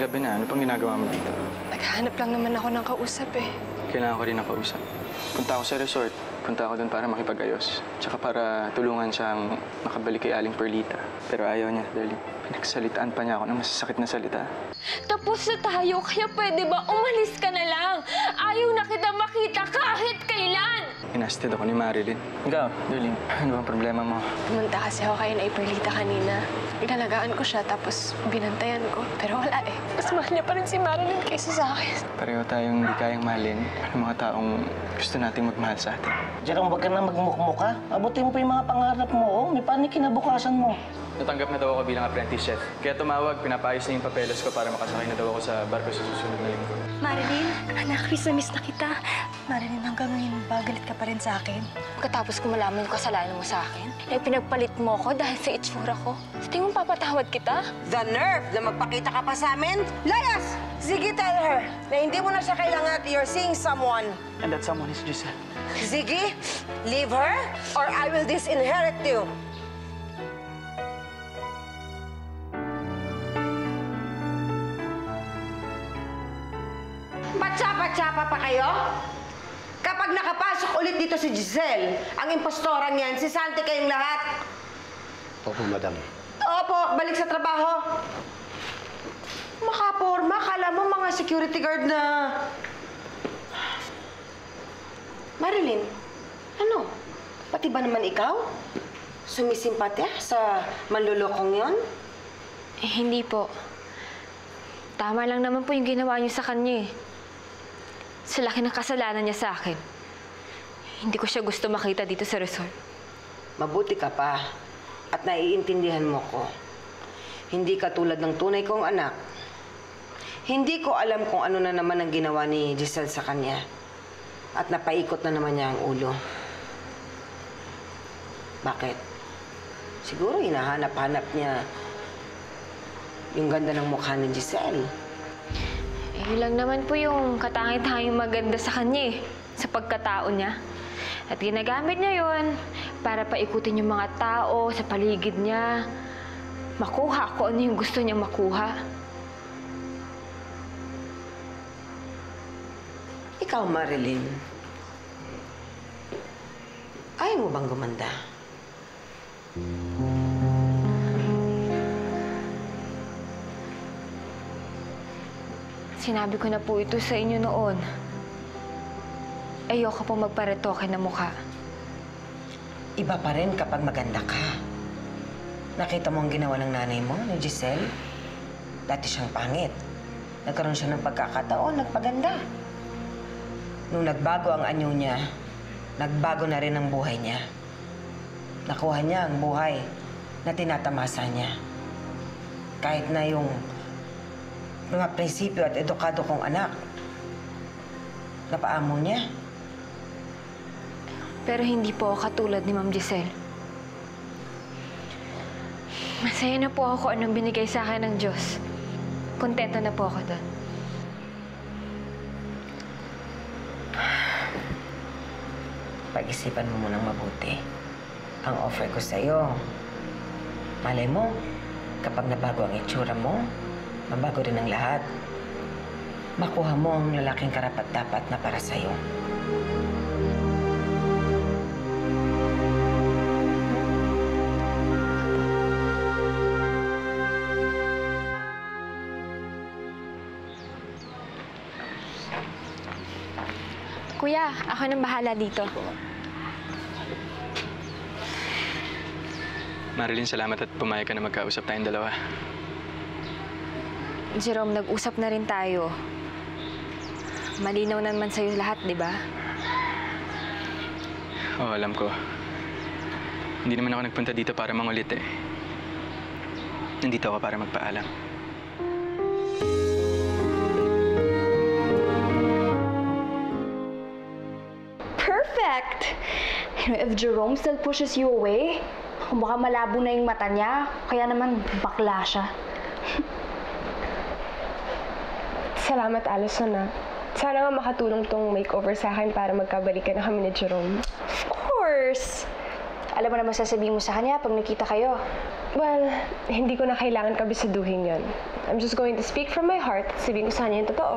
Gabi na. Ano pang ginagawa mo dito? Naghahanap lang naman ako ng kausap eh. Kailangan ko rin ng kausap. Punta ako sa resort. Punta ako doon para makipag-ayos. Tsaka para tulungan siyang makabalik kay Aling Perlita. Pero ayaw niya, darling. Pinagsalitaan pa niya ako ng masasakit na salita. Tapos na tayo, kaya pwede ba umalis ka na lang? Ayaw na kita makita kahit kailan! Inasted ako ni Marilyn. Ikaw, darling, ano bang problema mo? Pumunta kasi ako kay Perlita kanina. Inalagaan ko siya tapos binantayan ko. Pero wala eh. Mas mahal niya pa rin si Marilyn kaysa sa akin. Pareho tayong hindi kayang mahalin ng mga taong gusto nating magmahal sa atin. Jerome, huwag ka na magmukmuka. Abutin mo pa yung mga pangarap mo, oh. May paano kinabukasan mo? Natanggap na daw ako bilang apprentice chef. Kaya tumawag, pinapayos na yung papeles ko para makasakay na daw ako sa barko sa susunod na linggo. Marilyn, anak, miss na kita. Marilyn, hanggang ngayon ba galit ka pa rin sa akin? Pagkatapos ko malaman yung kasalanan mo sa akin, ay pinagpalit mo ko dahil sa itsura ko. Sa tingin mo papatawad kita? The nerve na magpakita ka pa sa amin? Layas! Sige, tell her na hindi mo na siya kailangan at you're seeing someone. And that someone is Giselle. Ziggy, leave her or I will disinherit you. Patsapa-tsapa pa kayo? Kapag nakapasok ulit dito si Giselle, ang impostorang yan, si Santi kayong lahat. Opo, madam. Opo, balik sa trabaho. Makaporma, kala mo mga security guard na... Marilyn, ano? Pati ba naman ikaw? Sumisimpatya sa manlulokong yon? Eh, hindi po. Tama lang naman po yung ginawa niyo sa kanya eh. Sa laki ng kasalanan niya sa akin. Hindi ko siya gusto makita dito sa resort. Mabuti ka pa at naiintindihan mo ko. Hindi ka tulad ng tunay kong anak. Hindi ko alam kung ano na naman ang ginawa ni Giselle sa kanya. At napaikot na naman niya ang ulo. Bakit? Siguro hinahanap-hanap niya yung ganda ng mukha ni Giselle. Eh, yun lang naman po yung katangit-tanging maganda sa kanya eh. Sa pagkatao niya. At ginagamit niya yun para paikutin yung mga tao sa paligid niya. Makuha kung ano yung gusto niyang makuha. Ikaw, Marilyn, ayaw mo bang gumanda? Sinabi ko na po ito sa inyo noon. Ayoko po magparetoke ng mukha. Iba pa rin kapag maganda ka. Nakita mo ang ginawa ng nanay mo, ni Giselle? Dati siyang pangit. Nagkaroon siya ng pagkakataon, nagpaganda. Nung nagbago ang anyo niya, nagbago na rin ang buhay niya. Nakuha niya ang buhay na tinatamasa niya. Kahit na yung mga prinsipyo at edukado kong anak, napaamo niya. Pero hindi po ako katulad ni Ma'am Giselle. Masaya na po ako anong binigay sa akin ng Diyos. Kontento na po ako doon. Pag-isipan mo munang mabuti. Ang offer ko sa'yo, malay mo, kapag nabago ang itsura mo, mabago rin ang lahat. Makuha mo ang lalaking karapat-dapat na para sa'yo. Kuya, ako nang bahala dito. Marilyn, salamat at pumayag ka na magkausap tayong dalawa. Jerome, nag-usap na rin tayo. Malinaw naman sa'yo lahat, di ba? Oo, alam ko. Hindi naman ako nagpunta dito para mangulit eh. Nandito ako para magpaalam. Perfect! If Jerome still pushes you away, baka malabo na yung mata niya, kaya naman bakla siya. Salamat, Allison, ah. Sana nga makatulong tong makeover sa akin para magkabalikan na kami ni Jerome. Of course! Alam mo naman sasabihin mo sa kanya pag nakita kayo. Well, hindi ko na kailangan kabisaduhin yon. I'm just going to speak from my heart at sabihin ko sa kanya yung totoo.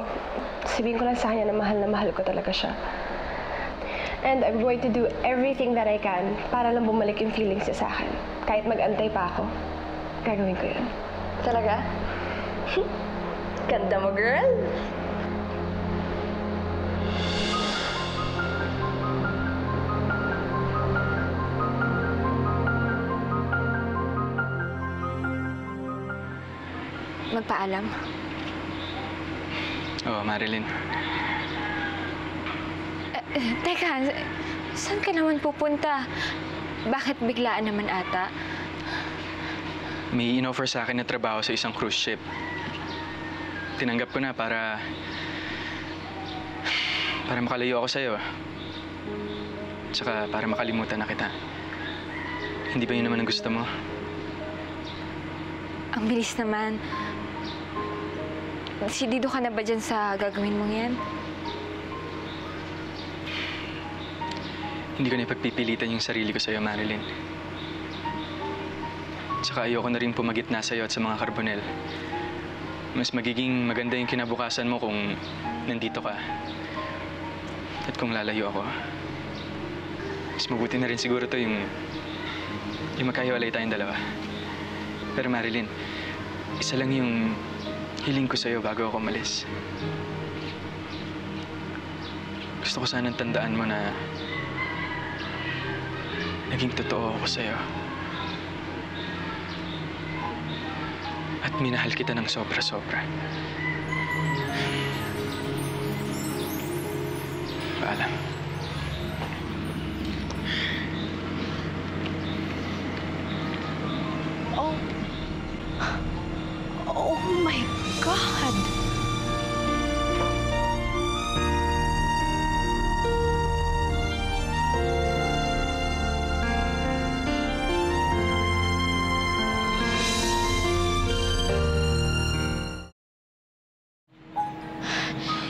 Sabihin ko lang sa kanya na mahal ko talaga siya. And I'm going to do everything that I can para lang bumalik yung feelings niya sa akin. Kahit mag-antay pa ako, gagawin ko yun. Talaga? Ganda mo, girl. Magpaalam. Oo, Marilyn. Teka, saan ka naman pupunta? Bakit biglaan naman ata? May in-offer sa akin na trabaho sa isang cruise ship. Tinanggap ko na para makalayo ako sa'yo. Tsaka para makalimutan na kita. Hindi ba yun naman ang gusto mo? Ang bilis naman. Sidido ka na ba dyan sa gagawin mong yan? Hindi ko na ipagpipilitan yung sarili ko sa'yo, Marilyn. Tsaka ayoko na rin pumagitna sa'yo at sa mga Carbonell. Mas magiging maganda yung kinabukasan mo kung nandito ka. At kung lalayo ako. Mas mabuti na rin siguro to yung magkahiwalay tayong dalawa. Pero Marilyn, isa lang yung hiling ko sa'yo bago ako umalis. Gusto ko sanang tandaan mo na naging totoo ako sa'yo. At minahal kita ng sobra-sobra. Paalam. Oh my God!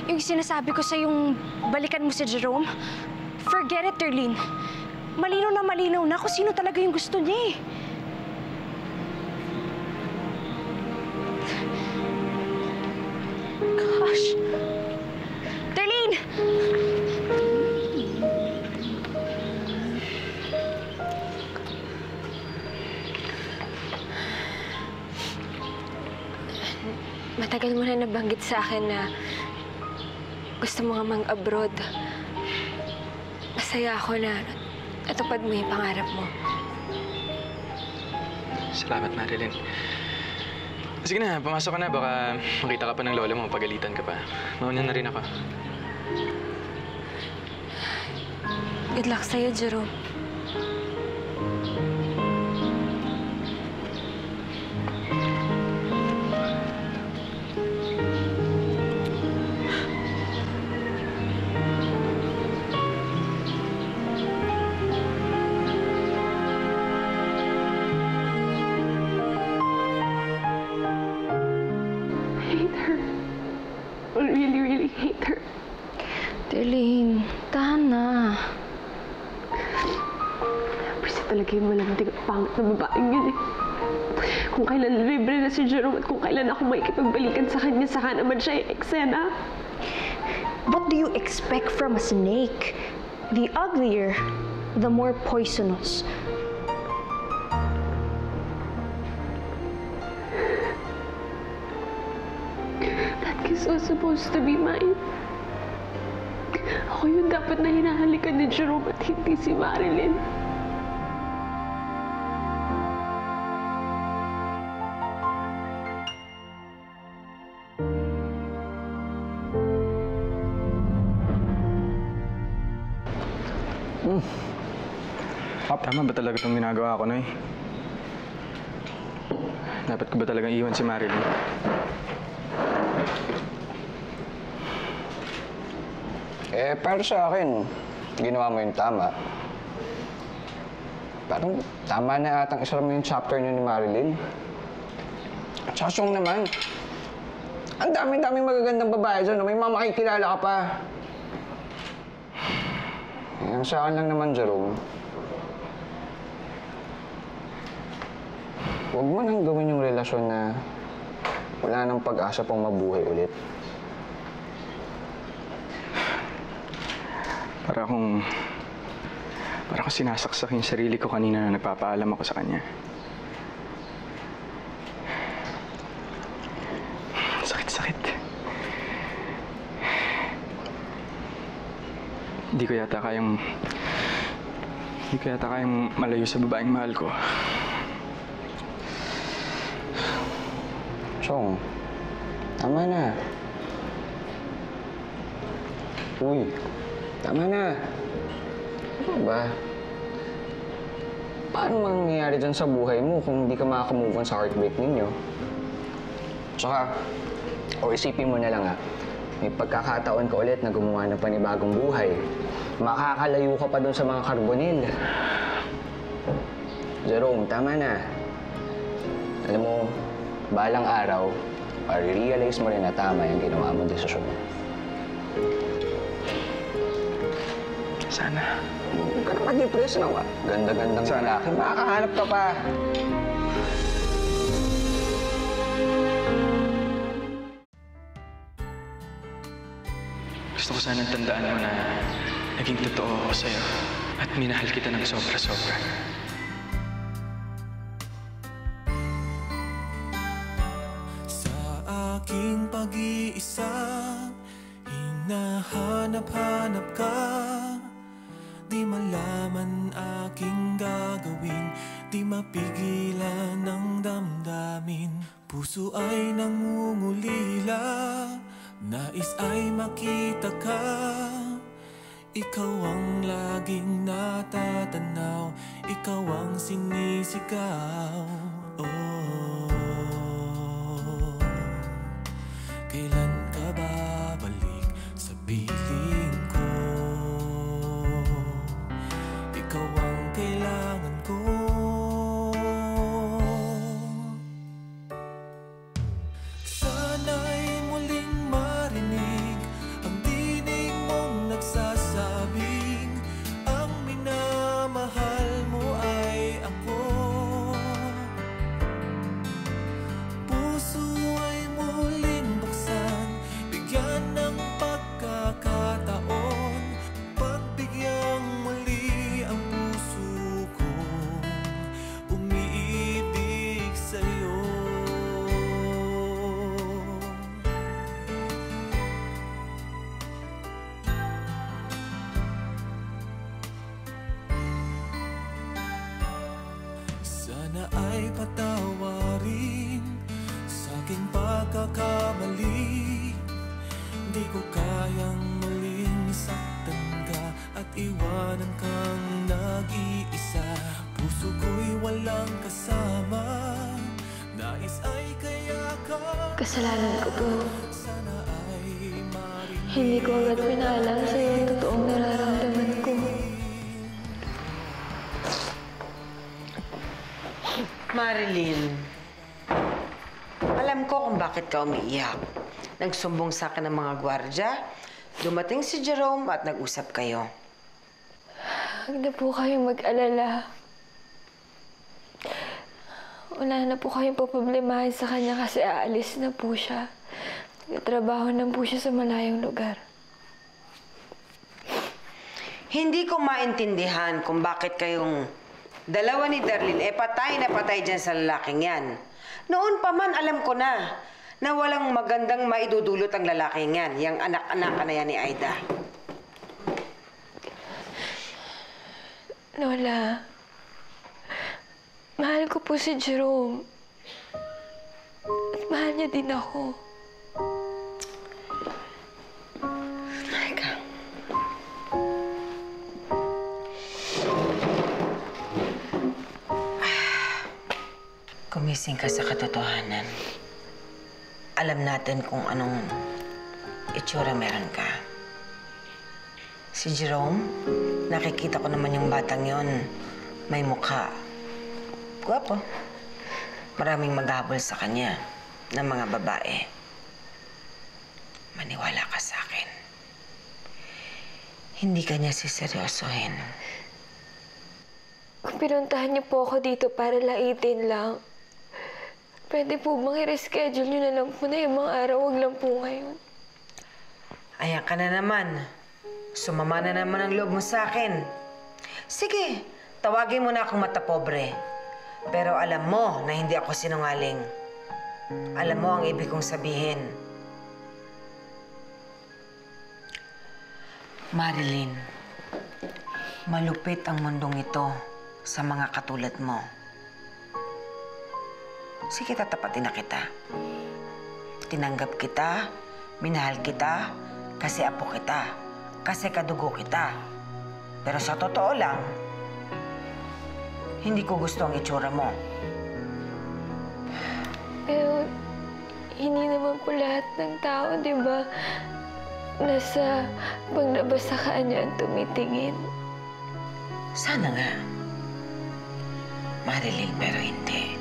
Yung sinasabi ko sa yung balikan mo si Jerome, forget it, Darlene. Malinaw na kung sino talaga yung gusto niya eh. Gosh. Darlene! Matagal mo na nabanggit sa akin na gusto mo nga mang-abroad. Masaya ako na natupad mo yung pangarap mo. Salamat, Marilyn. Sige na, pumasok ka na. Baka makita ka pa ng lola mo, pagalitan ka pa. Mauna na rin ako. Good luck sa'yo, Jerome. Really hate her. Darlene, tahan na. Kasi talaga yung malamig at pangit na babaeng yun eh. Kung kailan libre na si Jerome at kung kailan ako makikipagbalikan sa kanya, saka naman siya i-eksena. What do you expect from a snake? The uglier, the more poisonous. That kiss was supposed to be mine. Ako yung dapat na hinahalikan ni Jerome at hindi si Marilyn. Tama ba talaga itong ginagawa ko, Noy? Dapat ko ba talagang iwan si Marilyn? Pero sa akin, ginawa mo yung tama. Parang tama na atang isara mo yung chapter niyo ni Marilyn. At saka Song naman, ang dami-daming magagandang babae dyan. May mga makikilala ka pa. Ang sa akin lang naman, Jerome, huwag mo nang gawin yung relasyon na wala nang pag-asa pang mabuhay ulit. Para akong sinasaksak yung sarili ko kanina na nagpapaalam ako sa kanya. Sakit-sakit. Hindi ko yata kayang malayo sa babaeng mahal ko. Chong, tama na. Uy, tama na. Ano ba? Paano mangyayari dyan sa buhay mo kung hindi ka makakamove on sa heartbreak ninyo? Tsaka, isipin mo na lang may pagkakataon ka ulit na gumawa ng panibagong buhay. Makakalayo ka pa dun sa mga karbonil. Jerome, tama na. Alam mo, balang araw, i-realize mo rin na tama yung ginawa mong desisyon mo. Sana. Huwag ka na ma-depress na. Ganda-gandang lalaki. Makakahanap ka pa. Gusto ko sanang tandaan mo na naging totoo ako sa'yo at minahal kita ng sobra-sobra. Sa aking pag-iisa, hinahanap-hanap ka. Di malaman aking gagawin, di mapigilan ng damdamin. Puso ay nangungulila, nais ay makita ka. Ikaw ang laging natatanaw, ikaw ang sinisigaw. Oh, kailan ka babalik sa piling ko? Ikaw ang kailangan ko. Sana'y muling marinig ang tinig mong nagsasabing ang minamahal mo ay ako. Puso ay muling buksan, bigyan ng pagkakataon, pagbigyang muli ang puso ko, umiibig sa'yo. Sana ay patawarin sa aking pagkakamali. Di ko kayang muling saktan ka at iwanan kang nag-iisa. Puso ko'y walang kasama, nais ay kayakap. Kasalanan ko to. Sana ay marinig. Hindi ko agad pinalam sa'yo ang totoong nararamdaman ko. Marilyn, alam ko kung bakit ka umiiyak. Nagsumbong sa akin ng mga gwardya, dumating si Jerome at nag-usap kayo. Huwag na po kayong mag-alala. Wala na po kayong paproblemahin sa kanya kasi aalis na po siya. Nagtatrabaho na po siya sa malayong lugar. Hindi ko maintindihan kung bakit kayong dalawa ni Darlene patay na patay dyan sa lalaking yan. Noon pa man alam ko na walang magandang maidudulot ang lalaking yan, yung anak-anak na yan ni Aida. Lola, mahal ko po si Jerome. At mahal niya din ako. Teka. Gumising ka sa katotohanan. Alam natin kung anong itsura meron ka. Si Jerome, nakikita ko naman yung batang yon. May mukha. Guwapo. Maraming maghabol sa kanya ng mga babae. Maniwala ka sa akin. Hindi ka niya siseryosohin. Kung pinuntahan niyo po ako dito para laitin lang, Pwede po bang i-reschedule nyo na lang po na yung mga araw, wag lang po ngayon. Ayan ka na naman. Sumama na naman ang loob mo sa akin. Sige, tawagin mo na akong matapobre. Pero alam mo na hindi ako sinungaling. Alam mo ang ibig kong sabihin. Marilyn, malupit ang mundong ito sa mga katulad mo. Sige, tatapatin na kita. Tinanggap kita, minahal kita, kasi apo kita, kasi kadugo kita. Pero sa totoo lang, hindi ko gusto ang itsura mo. Pero hindi naman po lahat ng tao, di ba, nasa paglabas sa kanya ang tumitingin. Sana nga. Marilyn, pero hindi.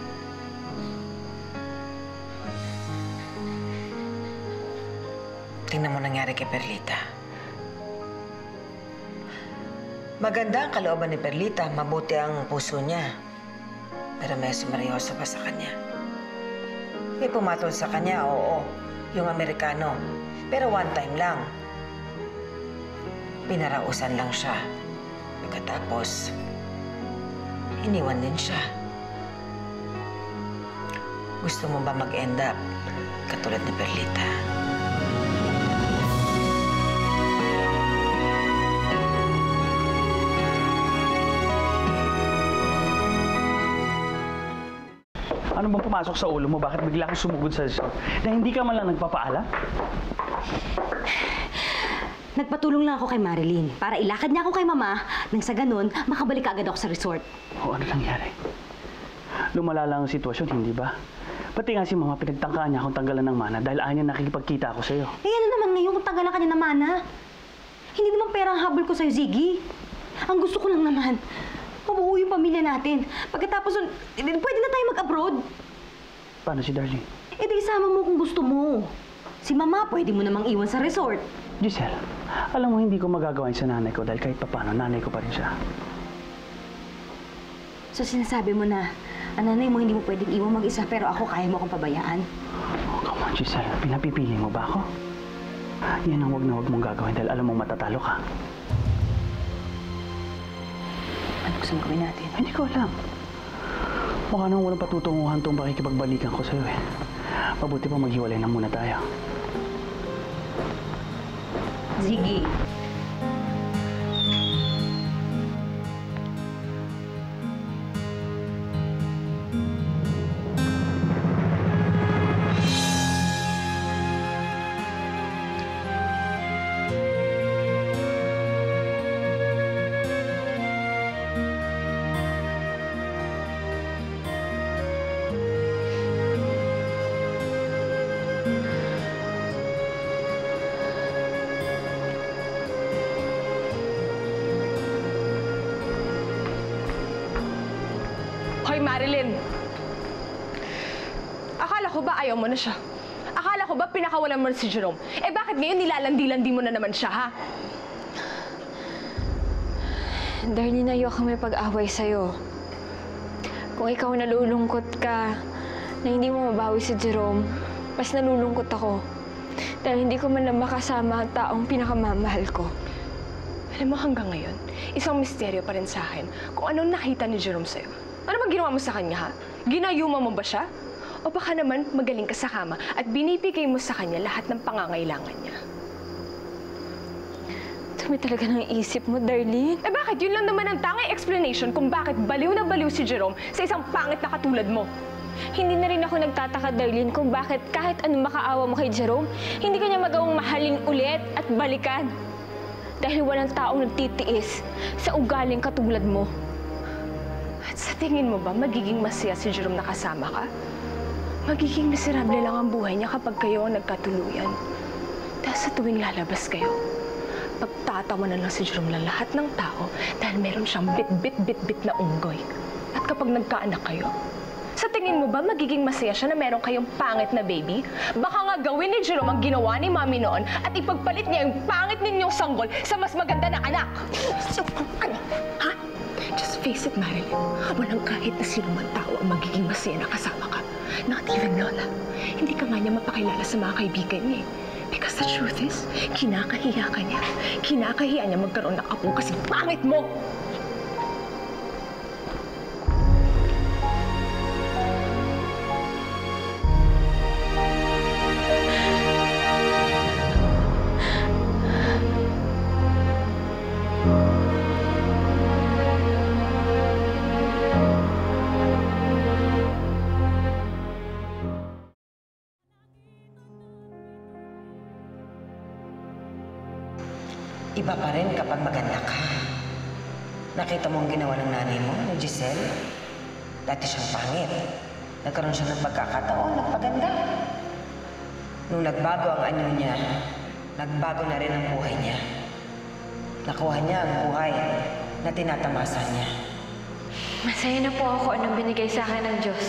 Tingnan mo nangyari kay Perlita. Maganda ang kalooban ni Perlita, mabuti ang puso niya. Pero may sumaryoso pa sa kanya. May pumatol sa kanya, oo, yung Amerikano. Pero one time lang. Pinarausan lang siya. Pagkatapos, iniwan din siya. Gusto mo ba mag-end up katulad ni Perlita? Ano bang pumasok sa ulo mo? Bakit bigla kang sumugod sa resort? Na hindi ka man lang nagpapaalam? Nagpatulong lang ako kay Marilyn para ilakad niya ako kay Mama nang sa ganun, makabalik agad ako sa resort. O ano nangyari? Lumala lang ang sitwasyon, hindi ba? Pati nga si Mama, pinagtangkaan niya akong tanggalan ng mana dahil ayaw niya nakikipagkita ako sa'yo. Eh ano naman ngayon kung tanggalan ka niya ng mana? Hindi naman pera ang habol ko sa'yo, Ziggy. Ang gusto ko lang naman, mabuo yung pamilya natin. Pagkatapos nun, pwede na tayo mag-abroad. Paano si Darlene? Eh di isama mo kung gusto mo. Si Mama, pwede mo namang iwan sa resort. Giselle, alam mo hindi ko magagawa yun sa nanay ko dahil kahit papano, nanay ko pa rin siya. So sinasabi mo na, ang nanay mo hindi mo pwedeng iwan mag-isa pero ako kaya mo akong pabayaan? Oh, come on, Giselle. Pinapipili mo ba ako? Yan ang wag na wag mong gagawin dahil alam mong matatalo ka. Ano gusto mong gawin natin? Hindi ko alam. Mukha nang walang patutunguhan tong pakikipagbalikan ko sa'yo eh. Mabuti pa maghiwalay na muna tayo. Ziggy. Hoy, Marilyn! Akala ko ba ayaw mo na siya? Akala ko ba pinakawalan mo na si Jerome? Eh bakit ngayon nilalandi-landi mo na naman siya, ha? Darlene, ayoko may pag-away sa'yo. Kung ikaw nalulungkot ka na hindi mo mabawi si Jerome, mas nalulungkot ako. Dahil hindi ko man lang makasama ang taong pinakamamahal ko. Alam mo, hanggang ngayon, isang misteryo pa rin sa akin kung anong nakita ni Jerome sa'yo. Ano bang ginawa mo sa kanya, ha? Ginayuma mo ba siya? O baka naman magaling ka sa kama at binibigay mo sa kanya lahat ng pangangailangan niya? Dumi talaga ng isip mo, Darlene. Eh bakit? Yun lang naman ang tanging explanation kung bakit baliw na baliw si Jerome sa isang pangit na katulad mo. Hindi na rin ako nagtataka, Darlene, kung bakit kahit anong makaawa mo kay Jerome, hindi ka niya magawang mahalin ulit at balikan. Dahil walang taong nagtitiis sa ugaling katulad mo. At sa tingin mo ba, magiging masaya si Jerome na kasama ka? Magiging miserable lang ang buhay niya kapag kayo ang nagkatuluyan. Dahil sa tuwing lalabas kayo, pagtatawanan lang si Jerome ng lahat ng tao dahil meron siyang bit-bit-bit-bit na unggoy. At kapag nagkaanak kayo, sa tingin mo ba magiging masaya siya na meron kayong pangit na baby? Baka nga gawin ni Jerome ang ginawa ni Mami noon at ipagpalit niya yung pangit ninyong sanggol sa mas maganda na anak. Ano? Ha? Just face it, Marilyn. Walang kahit na sino man tao ang magiging masaya na kasama ka. Not even Lola. Hindi ka nga niya mapakilala sa mga kaibigan niya eh. Because the truth is, kinakahiya ka niya. Kinakahiya niya magkaroon ng apo kasi pangit mo! Iba pa rin kapag maganda ka. Nakita mo ang ginawa ng nanay mo, ni Giselle? Dati siyang pangit. Nagkaroon siya ng pagkakataon, nagpaganda. Nung nagbago ang anyo niya, nagbago na rin ang buhay niya. Nakuha niya ang buhay na tinatamasa niya. Masaya na po ako anong binigay sa akin ng Diyos.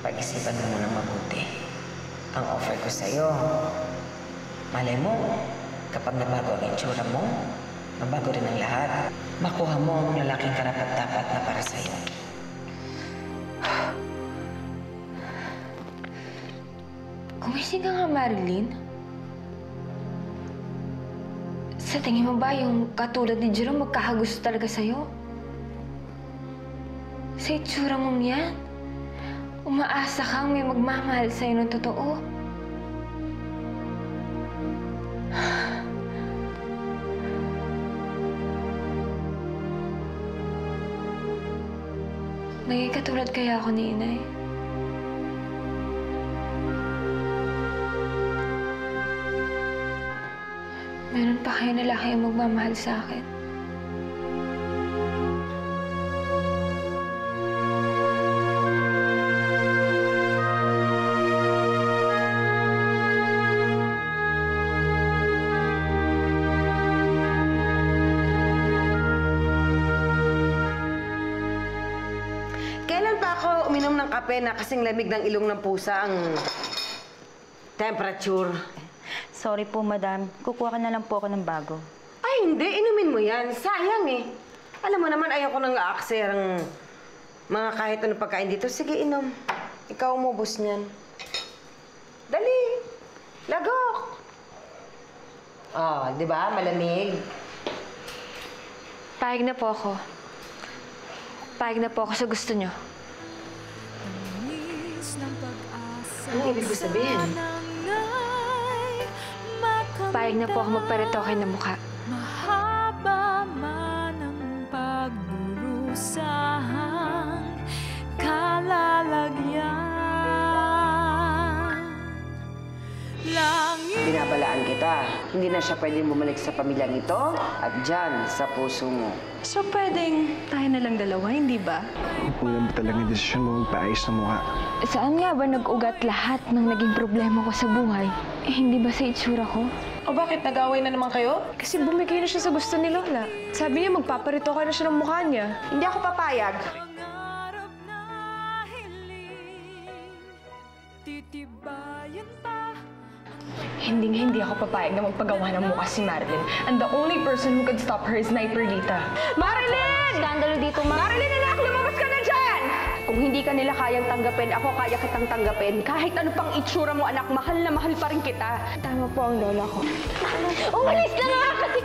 Pag-isipan mo munang mabuti. Ang offer ko sa'yo, malay mo, kapag nabago ang itsura mo, mabago rin ang lahat. Makuha mo ang lalaking karapat-dapat na para sa'yo. Gumising ka nga, Marilyn. Sa tingin mo ba yung katulad ni Jerome magkakagusto talaga sa'yo? Sa itsura mong yan, umaasa kang may magmamahal sa'yo ng totoo. Naging katulad kaya ako ni Inay. Meron pa kayo lalaki ang magmamahal sa akin. Kailan pa ako uminom ng kape na kasing lamig ng ilong ng pusa ang temperature? Sorry po, madam. Kukuha ka na lang po ako ng bago. Ay, hindi. Inumin mo yan. Sayang eh. Alam mo naman, ayaw ko nang aakser ang mga kahit anong pagkain dito. Sige, inom. Ikaw umubos niyan. Dali. Lagok. Oh, di ba? Malamig. Pahig na po ako. Pahig na po ako sa gusto niyo. Ano ibig ko sabihin? Pahig na po ako magparitoke ng mukha. Mahaba man ang pagdurusahang kalalagyan. Langit Binabalaan kita. Hindi na siya pwedeng bumalik sa pamilyang ito at dyan sa puso mo. So pwedeng tayo na lang dalawa, hindi ba? Kulang ba talaga yung desisyon mo magpaayos ng mukha? Saan nga ba nag-ugat lahat ng naging problema ko sa buhay? Eh, hindi ba sa itsura ko? O bakit nag-away na naman kayo? Kasi bumigay na siya sa gusto ni Lola. Sabi niya magpaparito ka na siya ng mukha niya. Hindi ako papayag. pangarap na hiling, titibayan pa. Hindi ako papayag na magpagawa ng mukha si Marilyn. And the only person who could stop her is Nay Perlita. Marilyn! Skandalo dito, ma. Marilyn, anak! Lumabas ka na dyan! Kung hindi ka nila kayang tanggapin, ako kaya kitang tanggapin. Kahit ano pang itsura mo, anak, mahal na mahal pa rin kita. Tama po ang lola ko. Umalis na nga kasi